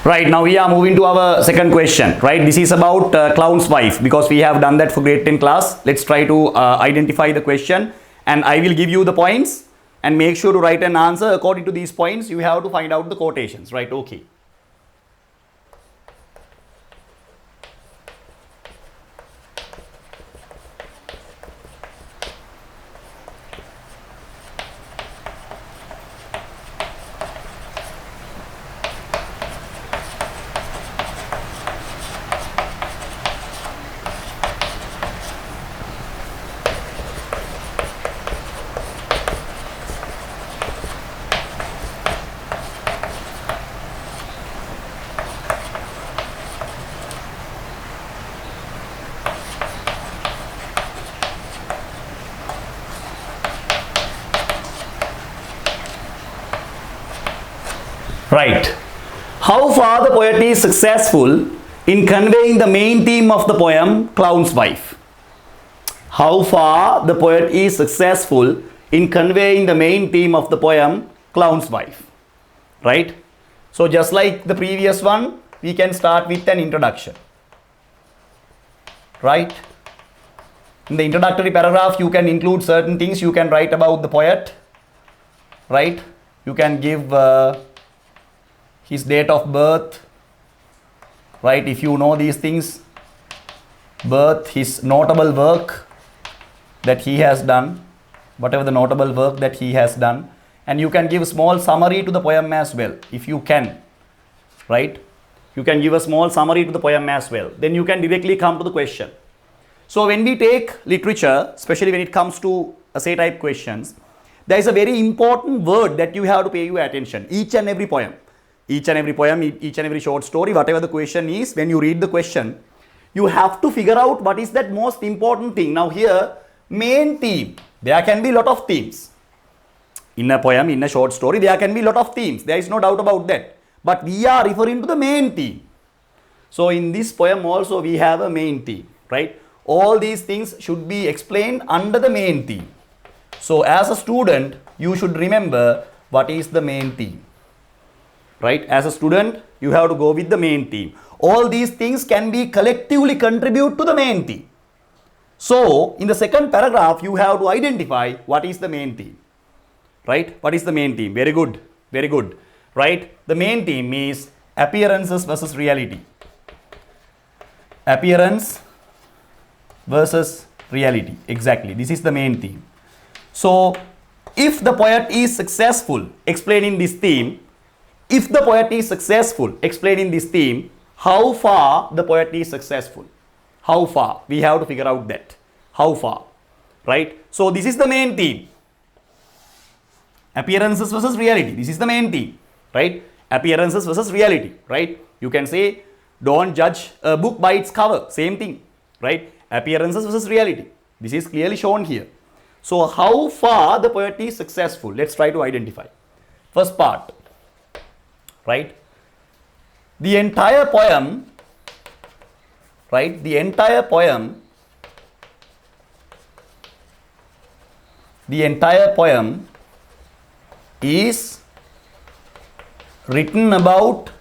Right, now we are moving to our second question, right? This is about clown's wife, because we have done that for grade 10 class. Let's try to identify the question, and I will give you the points and make sure to write an answer according to these points. You have to find out the quotations, right? Okay. Right. How far the poet is successful in conveying the main theme of the poem Clown's Wife? How far the poet is successful in conveying the main theme of the poem Clown's Wife? Right. So just like the previous one, we can start with an introduction. Right. In the introductory paragraph, you can include certain things you can write about the poet. Right. You can give his date of birth, right? If you know these things, birth, his notable work that he has done, whatever the notable work that he has done, and you can give a small summary to the poem as well, if you can, right? You can give a small summary to the poem as well. Then you can directly come to the question. So when we take literature, especially when it comes to essay type questions, there is a very important word that you have to pay your attention. Each and every poem, each and every short story, whatever the question is, when you read the question, you have to figure out what is that most important thing. Now here, main theme, there can be a lot of themes. In a poem, in a short story, there can be a lot of themes. There is no doubt about that. But we are referring to the main theme. So in this poem also, we have a main theme, right? All these things should be explained under the main theme. So as a student, you should remember what is the main theme. Right? As a student, you have to go with the main theme. All these things can be collectively contribute to the main theme. So, in the second paragraph, you have to identify what is the main theme. Right? What is the main theme? Very good. Very good. Right? The main theme is appearances versus reality. Appearance versus reality. Exactly. This is the main theme. So, if the poet is successful explaining this theme, if the poet is successful explaining this theme, how far the poet is successful? How far? We have to figure out that. How far? Right? So this is the main theme. Appearances versus reality. This is the main theme. Right? Appearances versus reality. Right? You can say, don't judge a book by its cover. Same thing. Right? Appearances versus reality. This is clearly shown here. So how far the poet is successful? Let's try to identify. First part. Right? The entire poem, right? The entire poem is written about,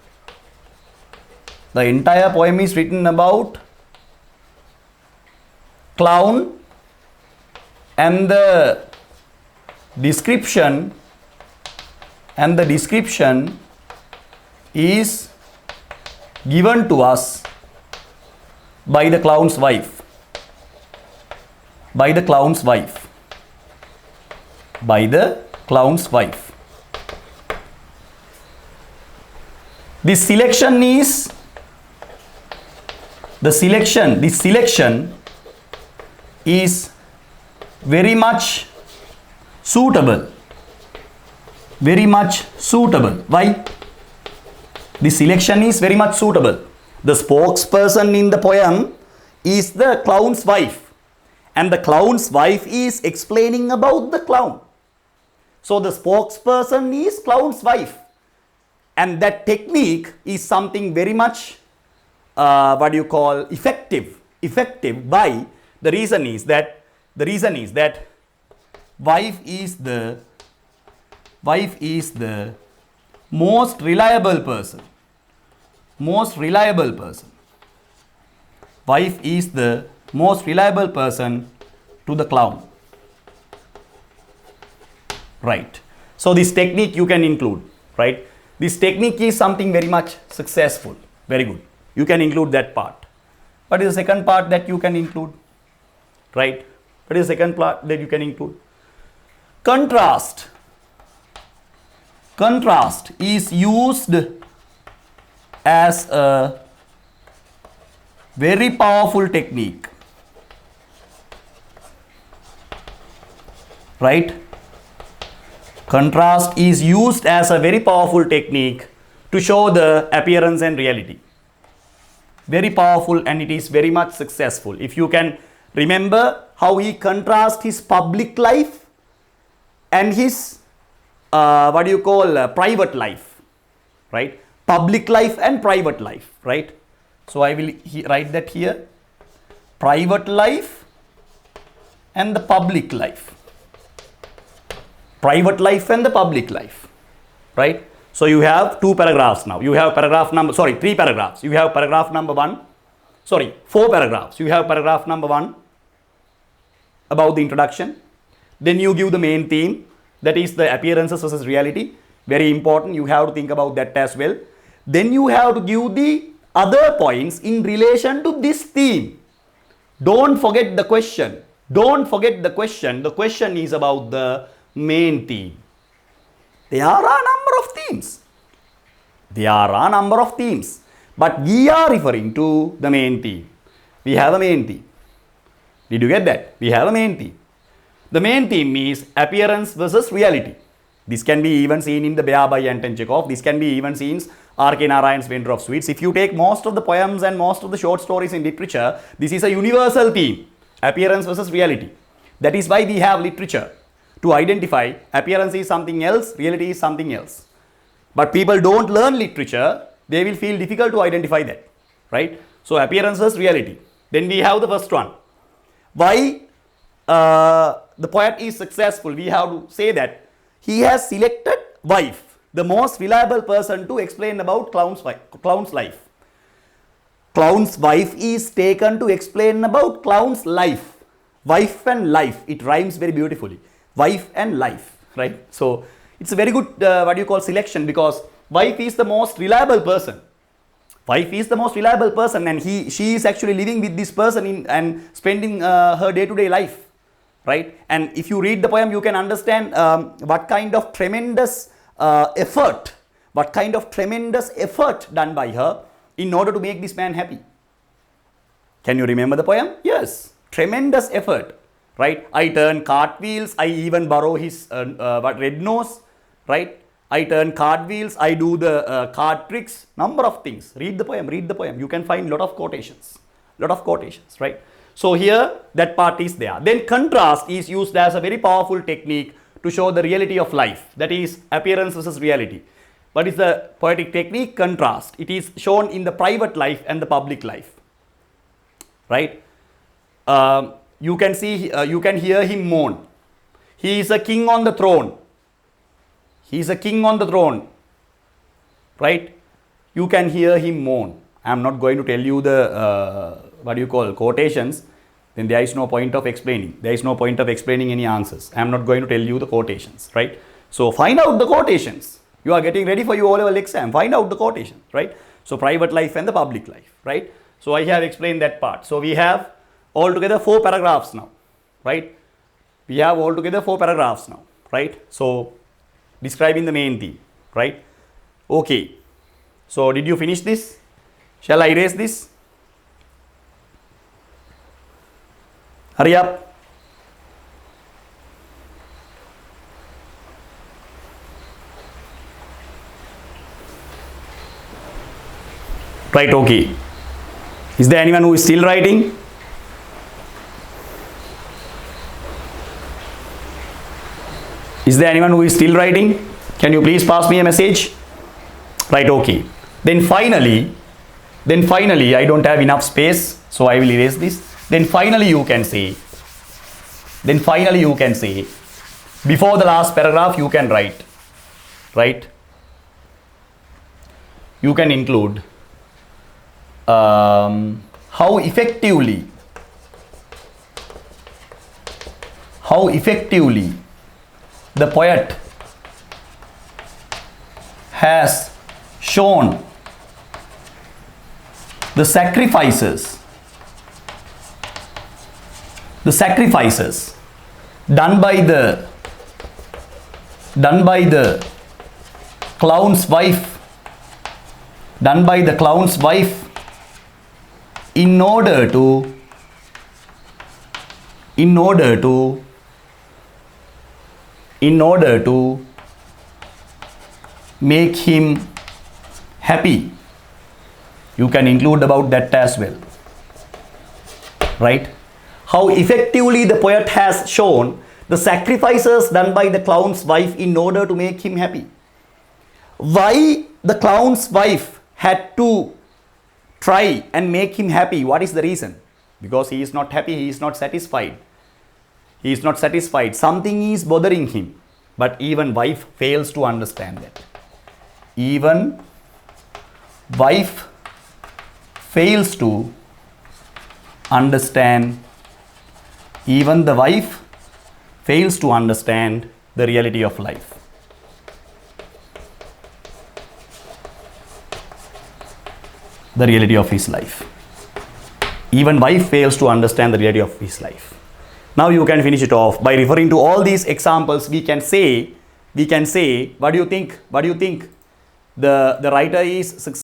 clown, and the description is given to us by the clown's wife. By the clown's wife. By the clown's wife. This selection is very much suitable. Very much suitable. Why? The selection is very much suitable. The spokesperson in the poem is the clown's wife, and the clown's wife is explaining about the clown. So the spokesperson is clown's wife, and that technique is something very much effective. Why? The reason is that wife is the most reliable person. most reliable person. Wife is the most reliable person to the clown. Right. So this technique you can include, right? This technique is something very much successful. Very good. You can include that part. What is the second part that you can include? Right. What is the second part that you can include? Contrast. Contrast is used as a very powerful technique. Right? Contrast is used as a very powerful technique to show the appearance and reality. Very powerful, and it is very much successful. If you can remember how he contrasts his public life and his private life, right? Public life and private life, right? So I will write that here. Private life and the public life. Private life and the public life, right? So you have two paragraphs now. You have three paragraphs. You have paragraph number 1, 4 paragraphs. You have paragraph number 1 about the introduction. Then you give the main theme, that is the appearances versus reality. Very important. You have to think about that as well. Then you have to give the other points in relation to this theme. Don't forget the question. Don't forget the question. The question is about the main theme. There are a number of themes. There are a number of themes. But we are referring to the main theme. We have a main theme. Did you get that? We have a main theme. The main theme is appearance versus reality. This can be even seen in the Bear by Anton Chekhov. This can be even seen in R.K. Narayan's Vendor of Sweets. If you take most of the poems and most of the short stories in literature, this is a universal theme. Appearance versus reality. That is why we have literature. To identify appearance is something else, reality is something else. But people don't learn literature, they will feel difficult to identify that, right? So appearance versus reality. Then we have the first one. Why the poet is successful? We have to say that he has selected wife, the most reliable person to explain about clown's life. Clown's wife is taken to explain about clown's life. Wife and life, it rhymes very beautifully. Wife and life, right? So it's a very good selection, because wife is the most reliable person. Wife is the most reliable person, and she is actually living with this person and spending her day-to-day life, right? And if you read the poem, you can understand what kind of tremendous effort done by her in order to make this man happy. Can you remember the poem? Yes, tremendous effort. Right? I turn cartwheels, I even borrow his red nose, right? I turn cartwheels, I do the card tricks, number of things. Read the poem. You can find lot of quotations, right? So here, that part is there. Then contrast is used as a very powerful technique to show the reality of life. That is appearance versus reality. What is the poetic technique? Contrast. It is shown in the private life and the public life, right? You can hear him moan. He is a king on the throne. Right? You can hear him moan. I am not going to tell you the quotations. Then there is no point of explaining. There is no point of explaining any answers. I am not going to tell you the quotations, right? So find out the quotations. You are getting ready for your O-level exam. Find out the quotations, right? So private life and the public life, right? So I have explained that part. So we have altogether 4 paragraphs now, right? We have altogether 4 paragraphs now, right? So describing the main theme, right? Okay. So did you finish this? Shall I erase this? Hurry up. Right, okay. Is there anyone who is still writing? Is there anyone who is still writing? Can you please pass me a message? Right, okay. Then finally, I don't have enough space, so I will erase this. Then finally you can say, before the last paragraph you can write? You can include how effectively the poet has shown the sacrifices done by the clown's wife in order to make him happy. You can include about that as well, right? How effectively the poet has shown the sacrifices done by the clown's wife in order to make him happy. Why the clown's wife had to try and make him happy? What is the reason? Because he is not happy, he is not satisfied. Something is bothering him. But even wife fails to understand that. Even wife fails to understand. Even the wife fails to understand the reality of life. The reality of his life. Even wife fails to understand the reality of his life. Now you can finish it off by referring to all these examples. We can say, what do you think? The writer is